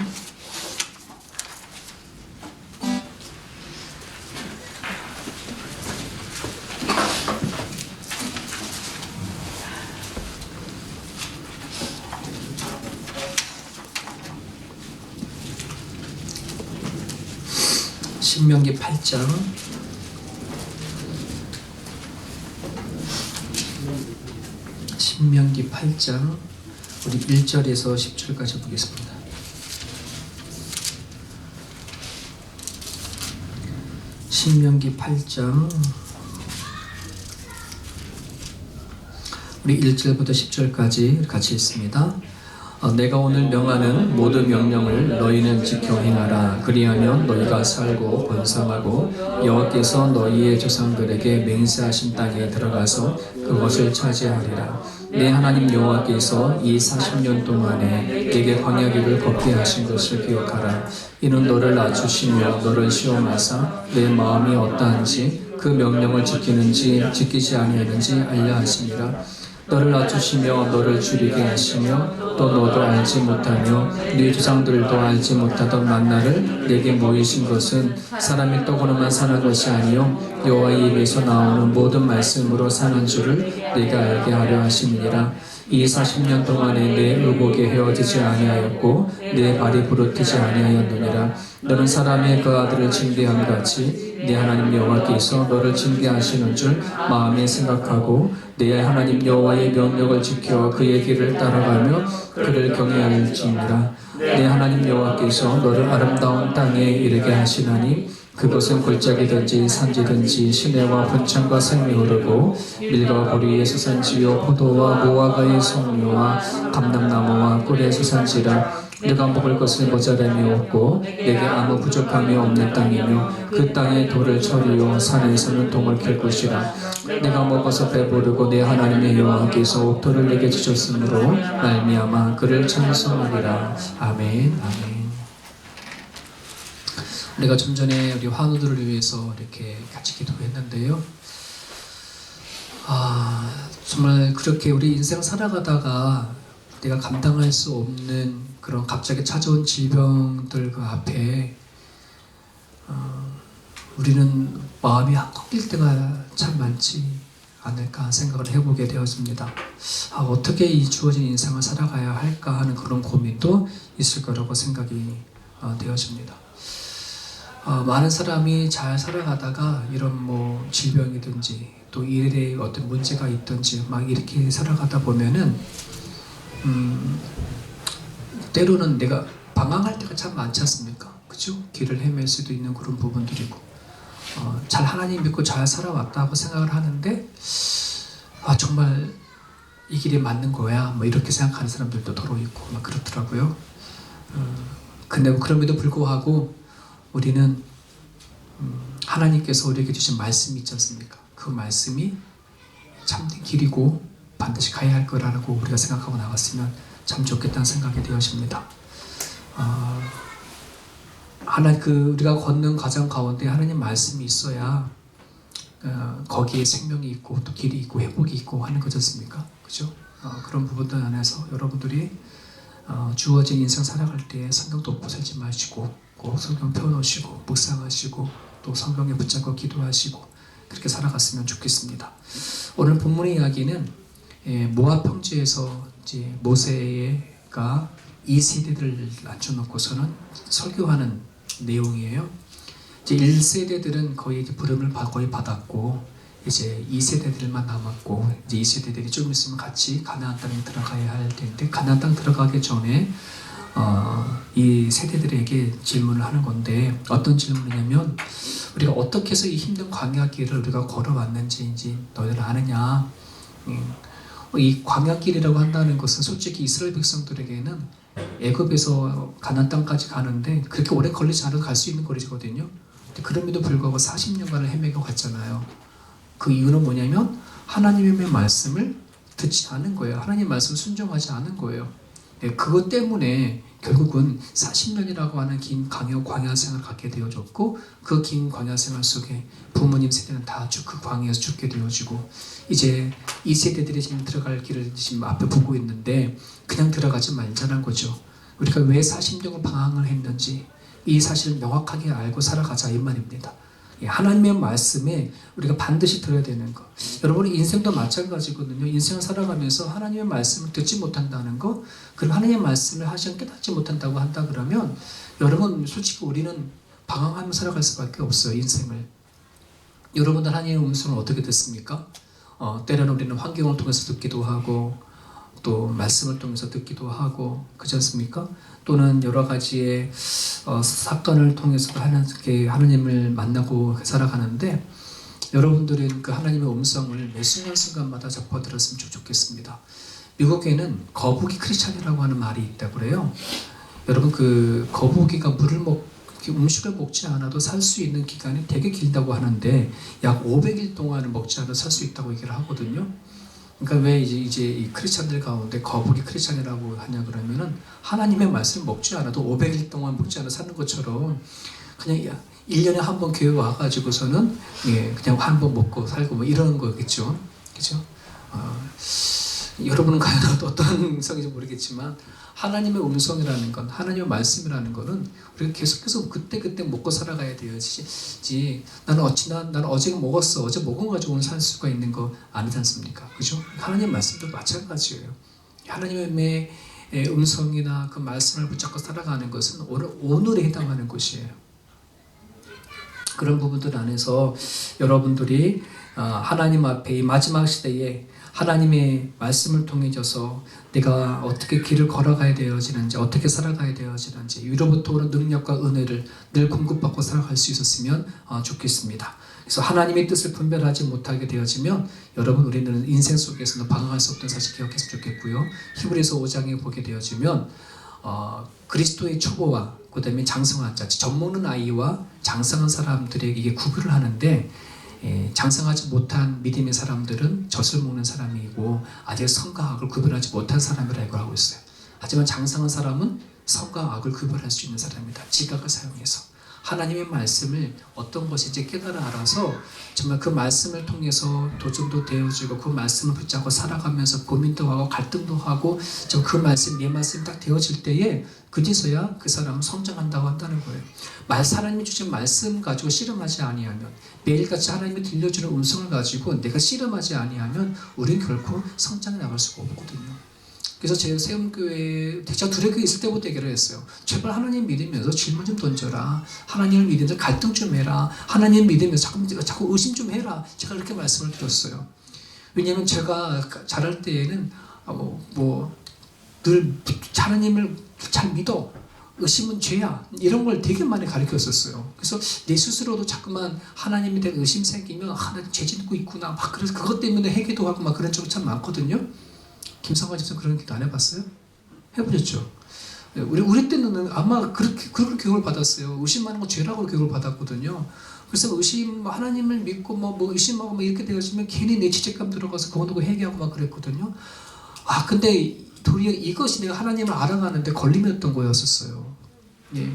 S2: 신명기 8장 신명기 8장 우리 1절에서 10절까지 보겠습니다. 신명기 8장 우리 1절부터 10절까지 같이 읽습니다. 내가 오늘 명하는 모든 명령을 너희는 지켜 행하라. 그리하면 너희가 살고 번성하고 여호와께서 너희의 조상들에게 맹세하신 땅에 들어가서 그것을 차지하리라. 내 하나님 여호와께서 이 40년 동안에 내게 광야길을 걷게 하신 것을 기억하라. 이는 너를 낮추시며 너를 시험하사 내 마음이 어떠한지 그 명령을 지키는지 지키지 아니하는지 알려 하심이라. 너를 낮추시며 너를 줄이게 하시며 또 너도 알지 못하며 네 조상들도 알지 못하던 만나를 내게 모이신 것은 사람이 떡으로만 사는 것이 아니요 여호와의 입에서 나오는 모든 말씀으로 사는 줄을 내가 알게 하려 하심이니라. 이 40년 동안에 내 의복에 헤어지지 아니하였고 내 발이 부르트지 아니하였느니라. 너는 사람의 그 아들을 징계함 같이 내 하나님 여호와께서 너를 징계하시는 줄 마음에 생각하고 내 하나님 여호와의 명령을 지켜 그의 길을 따라가며 그를 경외할지니라. 내 하나님 여호와께서 너를 아름다운 땅에 이르게 하시나니 그것은 골짜기든지 산지든지 시내와 분창과 샘이 흐르고 밀가와 보리의 수산지요 포도와 무화과의 성류와 감람나무와 꿀의 수산지라. 내가 먹을 것은 모자람이 없고 내게 아무 부족함이 없는 땅이며 그 땅에 돌을 처리요 산에서는 동을 캘 것이라. 내가 먹어서 배부르고 내 하나님의 여호와께서 옥토를 내게 주셨으므로 말미암아 그를 찬송하리라. 아멘. 아멘. 우리가 좀 전에 우리 환우들을 위해서 이렇게 같이 기도했는데요. 정말 그렇게 우리 인생 살아가다가 내가 감당할 수 없는 그런 갑자기 찾아온 질병들 그 앞에 우리는 마음이 꺾일 때가 참 많지 않을까 생각을 해보게 되었습니다. 어떻게 이 주어진 인생을 살아가야 할까 하는 그런 고민도 있을 거라고 생각이 되어집니다. 많은 사람이 잘 살아가다가 이런 뭐 질병이든지 또 일에 어떤 문제가 있든지 막 이렇게 살아가다 보면은 때로는 내가 방황할 때가 참 많지 않습니까? 그죠? 길을 헤맬 수도 있는 그런 부분들이고 잘 하나님 믿고 잘 살아왔다고 생각을 하는데 정말 이 길이 맞는 거야 뭐 이렇게 생각하는 사람들도 더러 있고 막 그렇더라고요. 근데 그럼에도 불구하고 우리는 하나님께서 우리에게 주신 말씀이 있지 않습니까? 그 말씀이 참된 길이고 반드시 가야 할 거라고 우리가 생각하고 나갔으면 참 좋겠다는 생각이 되어집니다. 우리가 걷는 과정 가운데 하나님 말씀이 있어야 거기에 생명이 있고 또 길이 있고 회복이 있고 하는 거지 않습니까? 그죠? 그런 부분들 안에서 여러분들이 주어진 인생 살아갈 때 성경 덮고 살지 마시고 꼭 성경 펴놓으시고 묵상하시고 또 성경에 붙잡고 기도하시고 그렇게 살아갔으면 좋겠습니다. 오늘 본문의 이야기는 모압 평지에서 이제 모세가 2세대들을 앉혀놓고서는 설교하는 내용이에요. 이제 1세대들은 거의 이제 부름을 거의 받았고 이제 2세대들만 남았고 이제 2세대들이 좀 있으면 같이 가나안 땅에 들어가야 할 텐데 가나안 땅 들어가기 전에 이 세대들에게 질문을 하는 건데 어떤 질문이냐면 우리가 어떻게 해서 이 힘든 광야길을 우리가 걸어왔는지 이제 너희들 아느냐. 이 광야길이라고 한다는 것은 솔직히 이스라엘 백성들에게는 애굽에서 가나안 땅까지 가는데 그렇게 오래 걸리지 않아도 갈 수 있는 거리거든요. 그럼에도 불구하고 40년간을 헤매고 갔잖아요. 그 이유는 뭐냐면 하나님의 말씀을 듣지 않은 거예요. 하나님 말씀을 순종하지 않은 거예요. 네, 그것 때문에 결국은 40년이라고 하는 긴 광야 생활을 갖게 되어졌고 그 긴 광야 생활 속에 부모님 세대는 다 그 광야에서 죽게 되어지고 이제 이 세대들이 지금 들어갈 길을 지금 앞에 보고 있는데 그냥 들어가지 말자는 거죠. 우리가 왜 40년을 방황을 했는지 이 사실을 명확하게 알고 살아가자 이 말입니다. 하나님의 말씀에 우리가 반드시 들어야 되는 것. 여러분 인생도 마찬가지거든요. 인생을 살아가면서 하나님의 말씀을 듣지 못한다는 것, 그리고 하나님의 말씀을 하시면 깨닫지 못한다고 한다 그러면 여러분 솔직히 우리는 방황하며 살아갈 수밖에 없어요. 인생을. 여러분들 하나님의 음성을 어떻게 듣습니까? 때로는 우리는 환경을 통해서 듣기도 하고 또 말씀을 통해서 듣기도 하고 그렇지 않습니까? 또는 여러 가지의 사건을 통해서도 하나님을 만나고 살아가는데 여러분들은 그 하나님의 음성을 매 순간순간마다 접어들었으면 좋겠습니다. 미국에는 거북이 크리스찬이라고 하는 말이 있다고 그래요. 여러분 그 거북이가 음식을 먹지 않아도 살 수 있는 기간이 되게 길다고 하는데 약 500일 동안은 먹지 않아도 살 수 있다고 얘기를 하거든요. 그러니까 왜 이제 이 크리스찬들 가운데 거북이 크리스찬이라고 하냐 그러면은 하나님의 말씀을 먹지 않아도 500일 동안 먹지 않아 사는 것처럼 그냥 1년에 한 번 교회 와가지고서는 그냥 한 번 먹고 살고 뭐 이런 거겠죠. 그죠? 여러분은 과연 어떤 성인지 모르겠지만 하나님의 음성이라는 건 하나님의 말씀이라는 거는 우리가 계속해서 그때 먹고 살아가야 되지. 나는 어제 먹었어. 어제 먹은 가지고 오늘 살 수가 있는 거 아니지 않습니까? 그죠? 하나님의 말씀도 마찬가지예요. 하나님의 음성이나 그 말씀을 붙잡고 살아가는 것은 오늘에 해당하는 것이에요. 그런 부분들 안에서 여러분들이 하나님 앞에 이 마지막 시대에 하나님의 말씀을 통해져서 내가 어떻게 길을 걸어가야 되어지는지 어떻게 살아가야 되어지는지 위로부터 오는 능력과 은혜를 늘 공급받고 살아갈 수 있었으면 좋겠습니다. 그래서 하나님의 뜻을 분별하지 못하게 되어지면 여러분 우리는 인생 속에서는 방황할 수 없다는 사실 기억했으면 좋겠고요. 히브리서 5장에 보게 되어지면 그리스도의 초보와 그 다음에 장성한 자, 젖 먹는 아이와 장성한 사람들에게 이게 구별을 하는데 장성하지 못한 믿음의 사람들은 젖을 먹는 사람이고 아직 선과 악을 구별하지 못한 사람이라고 하고 있어요. 하지만 장성한 사람은 선과 악을 구별할 수 있는 사람입니다. 지각을 사용해서 하나님의 말씀을 어떤 것인지 깨달아 알아서 정말 그 말씀을 통해서 도전도 되어지고 그 말씀을 붙잡고 살아가면서 고민도 하고 갈등도 하고 그 말씀, 내 말씀이 딱 되어질 때에 그제서야 그 사람은 성장한다고 한다는 거예요. 하나님이 주신 말씀 가지고 씨름하지 아니하면 매일같이 하나님이 들려주는 음성을 가지고 내가 씨름하지 아니하면 우리는 결코 성장해 나갈 수가 없거든요. 그래서 제 세움교회 제가 두레교에 있을 때부터 얘기를 했어요. 제발 하나님 믿으면서 질문 좀 던져라. 하나님을 믿으면서 갈등 좀 해라. 하나님 믿으면서 자꾸 의심 좀 해라. 제가 그렇게 말씀을 드렸어요. 왜냐하면 제가 자랄 때에는 늘 하나님을 잘 믿어. 의심은 죄야. 이런 걸 되게 많이 가르쳤었어요. 그래서 내 스스로도 자꾸만 하나님에 대한 의심 생기면 하나님 죄 짓고 있구나. 막 그래서 그것 때문에 회개도 하고 막 그런 적이 참 많거든요. 김성관 집사님 그런 기도 안 해봤어요? 해보셨죠? 우리 때는 아마 그렇게 교육을 받았어요. 의심하는 거 죄라고 교육을 받았거든요. 그래서 하나님을 믿고 의심하고 이렇게 되어지면 괜히 내 죄책감 들어가서 그거 놓고 회개하고 막 그랬거든요. 근데 도리어 이것이 내가 하나님을 알아가는데 걸림이었던 거였었어요. 예.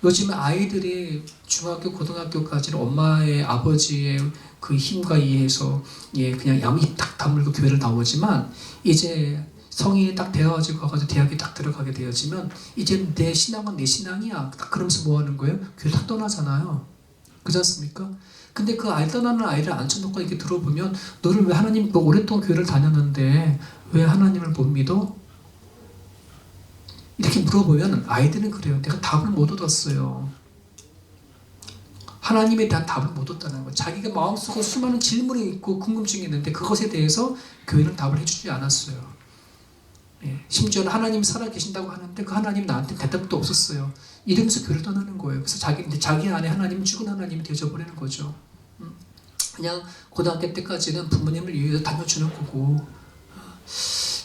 S2: 요즘 아이들이 중학교, 고등학교까지는 엄마의 아버지의 그 힘과 이해해서 그냥 입 딱 다물고 교회를 나오지만 이제 성인이 딱 되어가지고 가가지고 대학에 딱 들어가게 되어지면 이제 내 신앙은 내 신앙이야. 딱 그러면서 뭐 하는 거예요? 교회 딱 떠나잖아요. 그렇지 않습니까? 근데 그 떠나는 아이를 앉혀놓고 이렇게 들어보면 너를 왜 하나님 오랫동안 교회를 다녔는데 왜 하나님을 못 믿어? 이렇게 물어보면 아이들은 그래요. 내가 답을 못 얻었어요. 하나님에 대한 답을 못 얻었다는 거예요. 자기가 마음속에 수많은 질문이 있고 궁금증이 있는데 그것에 대해서 교회는 답을 해주지 않았어요. 심지어는 하나님이 살아계신다고 하는데 그 하나님 나한테 대답도 없었어요. 이러면서 교회를 떠나는 거예요. 그래서 자기 안에 하나님은 죽은 하나님이 되어버리는 거죠. 그냥 고등학교 때까지는 부모님을 위해서 다녀주는 거고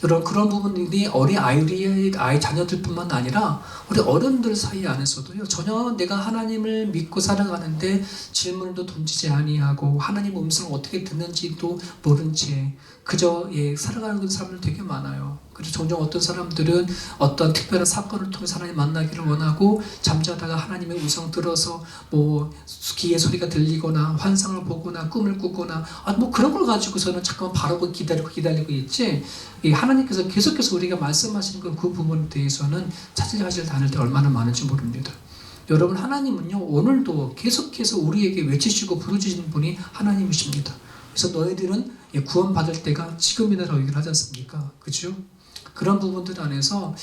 S2: 여러분 그런 부분들이 어린 아이 자녀들뿐만 아니라 우리 어른들 사이 안에서도요. 전혀 내가 하나님을 믿고 살아가는데 질문도 던지지 아니하고 하나님 음성을 어떻게 듣는지도 모른 채 그저 살아가는 사람들 되게 많아요. 그래서 종종 어떤 사람들은 어떤 특별한 사건을 통해서 하나님 만나기를 원하고 잠자다가 하나님의 음성 들어서 뭐 귀에 소리가 들리거나 환상을 보거나 꿈을 꾸거나 뭐 그런 걸 가지고서는 잠깐만 바라고 기다리고 있지. 하나님께서 계속해서 우리가 말씀하시는 그 부분에 대해서는 찾으실 않을 때 얼마나 많은지 모릅니다. 여러분 하나님은요 오늘도 계속해서 우리에게 외치시고 부르짖는 분이 하나님이십니다. 그래서 너희들은 구원받을 때가 지금이다라고 얘기를 하지 않습니까? 그죠? 그런 부분들 안에서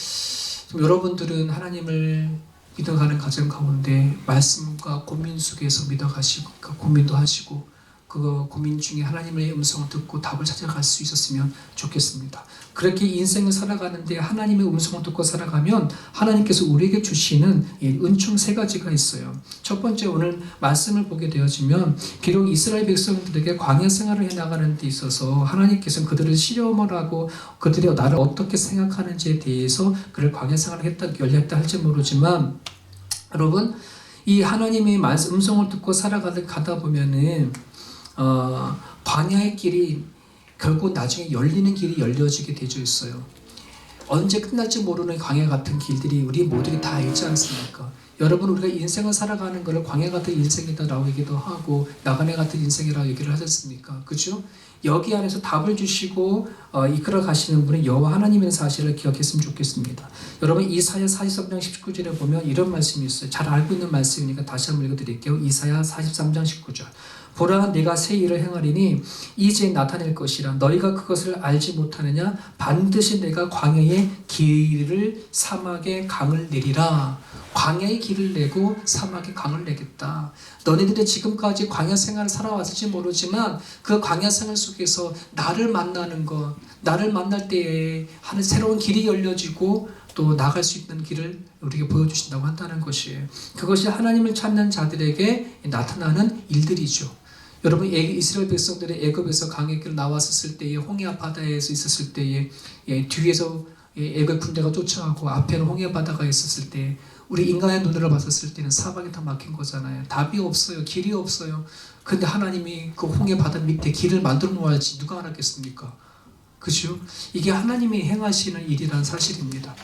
S2: 좀 여러분들은 하나님을 믿어가는 과정 가운데 말씀과 고민 속에서 믿어가시고 고민도 하시고 그 고민 중에 하나님의 음성을 듣고 답을 찾아갈 수 있었으면 좋겠습니다. 그렇게 인생을 살아가는데 하나님의 음성을 듣고 살아가면 하나님께서 우리에게 주시는 은총 세 가지가 있어요. 첫 번째 오늘 말씀을 보게 되어지면 비록 이스라엘 백성들에게 광야 생활을 해나가는 데 있어서 하나님께서는 그들을 시험을 하고 그들이 나를 어떻게 생각하는지에 대해서 그를 광야 생활을 했다 할지 모르지만 여러분 이 하나님의 음성을 듣고 살아가다 보면은 광야의 길이 결국 나중에 열리는 길이 열려지게 되어 있어요. 언제 끝날지 모르는 광야 같은 길들이 우리 모두에게 다 있지 않습니까? 여러분 우리가 인생을 살아가는 것을 광야 같은 인생이다라고 얘기도 하고 나그네 같은 인생이라고 얘기를 하지 않습니까? 그렇죠? 여기 안에서 답을 주시고 이끌어 가시는 분은 여호와 하나님의 사실을 기억했으면 좋겠습니다. 여러분 이사야 43장 19절에 보면 이런 말씀이 있어요. 잘 알고 있는 말씀이니까 다시 한번 읽어드릴게요. 이사야 43장 19절 보라 내가 새 일을 행하리니 이제 나타낼 것이라 너희가 그것을 알지 못하느냐 반드시 내가 광야에 길을 사막에 강을 내리라. 광야의 길을 내고 사막에 강을 내겠다. 너네들이 지금까지 광야 생활을 살아왔을지 모르지만 그 광야 생활 속에서 나를 만나는 것, 나를 만날 때에 하는 새로운 길이 열려지고 또 나갈 수 있는 길을 우리에게 보여주신다고 한다는 것이에요. 그것이 하나님을 찾는 자들에게 나타나는 일들이죠. 여러분 이스라엘 백성들의 애굽에서 광야길 나왔었을 때에 홍해 바다에서 있었을 때에 뒤에서 애굽 군대가 쫓아가고 앞에는 홍해 바다가 있었을 때 우리 인간의 눈으로 봤었을 때는 사방이 다 막힌 거잖아요. 답이 없어요. 길이 없어요. 근데 하나님이 그 홍해 바다 밑에 길을 만들어 놓아야지 누가 알았겠습니까? 그죠? 이게 하나님이 행하시는 일이라는 사실입니다.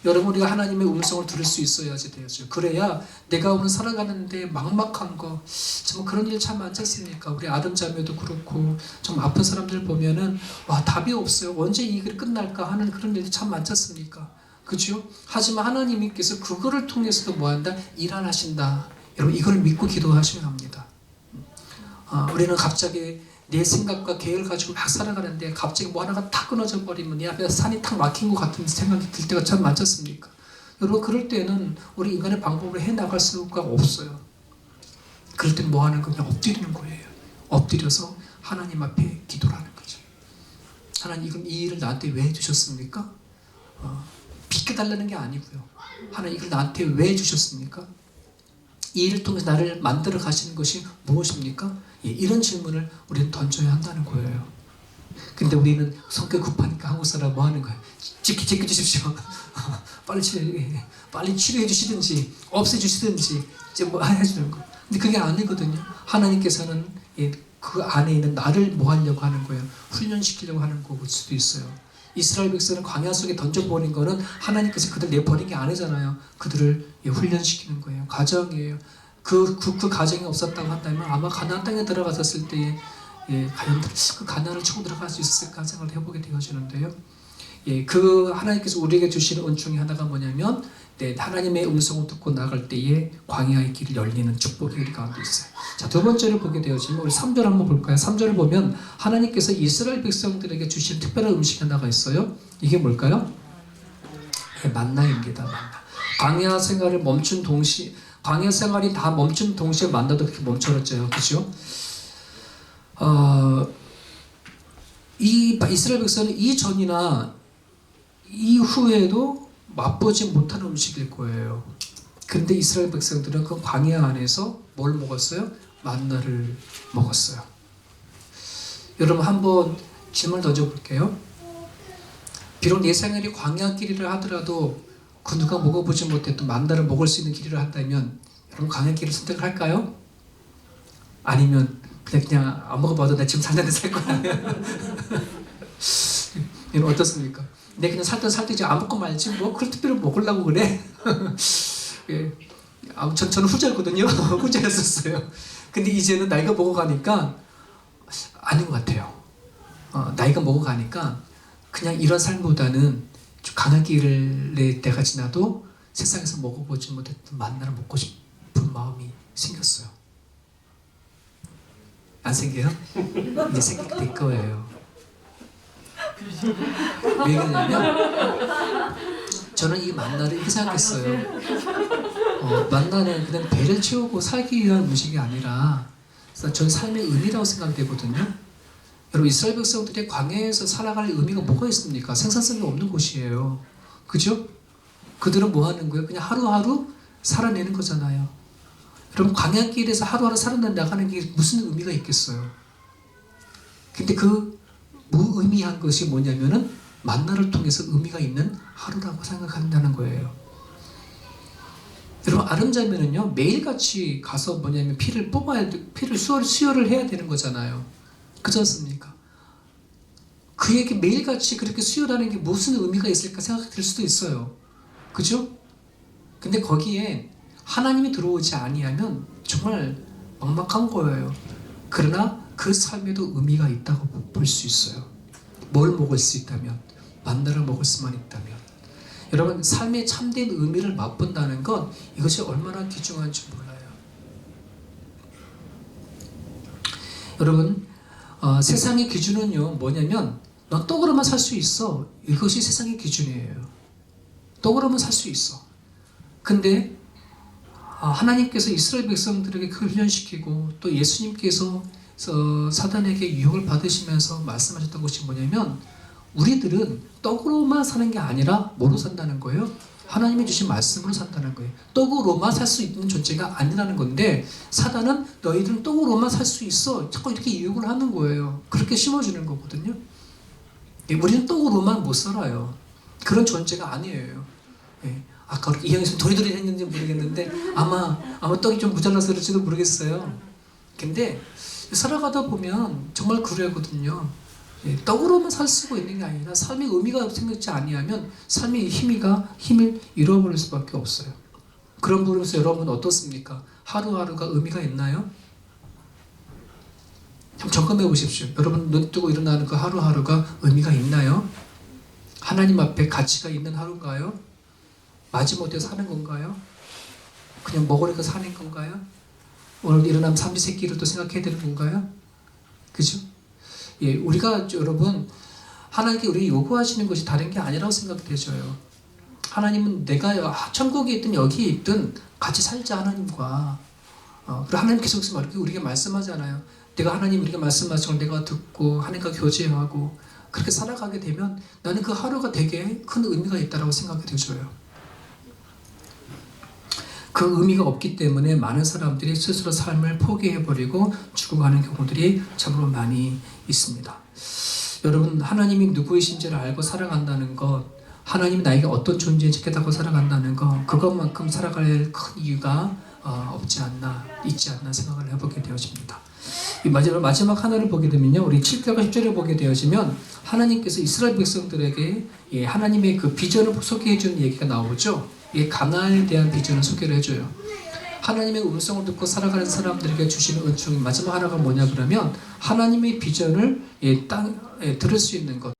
S2: 여러분 우리가 하나님의 음성을 들을 수 있어야지 되죠. 그래야 내가 오늘 살아가는데 막막한 거 정말 그런 일 참 많지 않습니까? 우리 아름자매도 그렇고 좀 아픈 사람들 보면은 와 답이 없어요. 언제 이 일이 끝날까 하는 그런 일이 참 많지 않습니까? 그죠? 하지만 하나님께서 그거를 통해서도 뭐한다? 일하신다. 여러분 이걸 믿고 기도하셔야 합니다. 우리는 갑자기 내 생각과 계획을 가지고 막 살아가는데 갑자기 뭐 하나가 탁 끊어져 버리면 내 앞에 산이 탁 막힌 것 같은 생각이 들 때가 참 많지 않습니까? 여러분 그럴 때는 우리 인간의 방법으로 해나갈 수가 없어요. 그럴 땐 뭐 하는 거냐? 엎드리는 거예요. 엎드려서 하나님 앞에 기도를 하는 거죠. 하나님 그럼 이 일을 나한테 왜 주셨습니까? 비켜달라는 게 아니고요. 하나님 이걸 나한테 왜 주셨습니까? 이 일을 통해서 나를 만들어 가시는 것이 무엇입니까? 이런 질문을 우리는 던져야 한다는 거예요. 근데 우리는 성격 급하니까 한국 사람 뭐 하는 거예요? 지켜주십시오. 빨리 치료해 주시든지 없애 주시든지 뭐 해주는 거. 근데 그게 아니거든요. 하나님께서는 그 안에 있는 나를 뭐 하려고 하는 거예요? 훈련시키려고 하는 거일 수도 있어요. 이스라엘 백성을 광야 속에 던져버린 거는 하나님께서 그들 내버린 게 아니잖아요. 그들을 훈련시키는 거예요. 가정이에요. 그 가정이 없었다고 한다면 아마 가나안 땅에 들어갔었을 때에 과연 그 가나안을 치고 들어갈 수 있었을까 생각을 해보게 되어지는데요. 그 하나님께서 우리에게 주시는 은총이 하나가 뭐냐면 하나님의 음성을 듣고 나갈 때에 광야의 길을 열리는 축복이 우리 가운데 있어요. 자, 두 번째를 보게 되어지면 우리 3절 한번 볼까요? 3절을 보면 하나님께서 이스라엘 백성들에게 주신 특별한 음식이 하나가 있어요. 이게 뭘까요? 만나입니다. 광야 생활을 멈춘 동시에 광야 생활이 다 멈춘 동시에 만나도 그렇게 멈춰졌죠. 그렇죠? 이 이스라엘 백성은 이전이나 이후에도 맛보지 못하는 음식일 거예요. 근데 이스라엘 백성들은 그 광야 안에서 뭘 먹었어요? 만나를 먹었어요. 여러분 한번 질문을 던져볼게요. 비록 내 생활이 광야 길이를 하더라도 그 누가 먹어보지 못했던 만나를 먹을 수 있는 길이를 한다면 여러분 광야 길을 선택을 할까요? 아니면 그냥 안 먹어봐도 나 지금 살는데 살 거야. 이건 어떻습니까? 내 그냥 살때 이제 안 먹고 말지 뭐 그럴 특별히 먹으려고 그래. 예. 저는 후자거든요. 후자였었어요. 근데 이제는 나이가 먹어가니까 아닌 것 같아요. 나이가 먹어가니까 그냥 이런 삶보다는 좀 강한 길을 때가 지나도 세상에서 먹어보지 못했던 만나를 먹고 싶은 마음이 생겼어요. 안 생겨요? 이제 생기게 될 거예요. 왜 그러냐면 저는 이 만나를 이렇게 생각했어요. 만나는 그냥 배를 채우고 살기 위한 음식이 아니라 전 삶의 의미라고 생각되거든요. 여러분 이스라엘 백성들이 광야에서 살아갈 의미가 뭐가 있습니까? 생산성이 없는 곳이에요. 그죠? 그들은 뭐 하는 거예요? 그냥 하루하루 살아내는 거잖아요. 여러분 광야길에서 하루하루 살아나가는 게 무슨 의미가 있겠어요? 근데 그 무의미한 것이 뭐냐면은 만나를 통해서 의미가 있는 하루라고 생각한다는 거예요. 여러분 아름자면은요 매일같이 가서 뭐냐면 피를 수혈을 해야 되는 거잖아요. 그렇지 않습니까? 그에게 매일같이 그렇게 수혈하는 게 무슨 의미가 있을까 생각이 들 수도 있어요. 그죠? 근데 거기에 하나님이 들어오지 아니하면 정말 막막한 거예요. 그러나 그 삶에도 의미가 있다고 볼 수 있어요. 뭘 먹을 수 있다면, 만나를 먹을 수만 있다면. 여러분 삶의 참된 의미를 맛본다는 건 이것이 얼마나 귀중한지 몰라요. 여러분 세상의 기준은요 뭐냐면 넌 떡으로만 살 수 있어. 이것이 세상의 기준이에요. 떡으로만 살 수 있어. 근데 하나님께서 이스라엘 백성들에게 그걸 훈련시키고 또 예수님께서 사단에게 유혹을 받으시면서 말씀하셨던 것이 뭐냐면 우리들은 떡으로만 사는 게 아니라 뭐로 산다는 거예요? 하나님이 주신 말씀으로 산다는 거예요. 떡으로만 살 수 있는 존재가 아니라는 건데 사단은 너희들은 떡으로만 살 수 있어. 자꾸 이렇게 유혹을 하는 거예요. 그렇게 심어주는 거거든요. 우리는 떡으로만 못 살아요. 그런 존재가 아니에요. 아까 이형이 도리도리 했는지 모르겠는데 아마 떡이 좀 모자라서 그럴지도 모르겠어요. 근데 살아가다 보면 정말 그러거든요. 떡으로만 살 수가 있는 게 아니라 삶의 의미가 생기지 아니하면 삶의 힘을 잃어버릴 수밖에 없어요. 그런 부분에서 여러분 어떻습니까? 하루하루가 의미가 있나요? 한번 점검해 보십시오. 여러분 눈 뜨고 일어나는 그 하루하루가 의미가 있나요? 하나님 앞에 가치가 있는 하루인가요? 마지못해 사는 건가요? 그냥 먹으니까 사는 건가요? 오늘 일어나면 삼시세끼를 또 생각해야 되는 건가요? 그죠? 우리가 여러분 하나님께 우리 요구하시는 것이 다른 게 아니라고 생각되져요. 하나님은 내가 천국에 있든 여기에 있든 같이 살자 하나님과. 그리고 하나님께서 우리에게 말씀하잖아요. 내가 하나님 우리가 말씀하시는 걸 내가 듣고 하나님과 교제하고 그렇게 살아가게 되면 나는 그 하루가 되게 큰 의미가 있다고 생각이 되져요. 그 의미가 없기 때문에 많은 사람들이 스스로 삶을 포기해버리고 죽어가는 경우들이 참으로 많이 있습니다. 여러분 하나님이 누구이신지를 알고 살아간다는 것, 하나님이 나에게 어떤 존재인지 깨닫고 살아간다는 것, 그것만큼 살아갈 큰 이유가 없지 않나, 있지 않나 생각을 해보게 되어집니다. 이 마지막 하나를 보게 되면요, 우리 7절과 10절을 보게 되어지면 하나님께서 이스라엘 백성들에게 하나님의 그 비전을 소개해주는 얘기가 나오죠. 가나안에 대한 비전을 소개를 해줘요. 하나님의 음성을 듣고 살아가는 사람들에게 주시는 은총이 마지막 하나가 뭐냐 그러면 하나님의 비전을 들을 수 있는 것,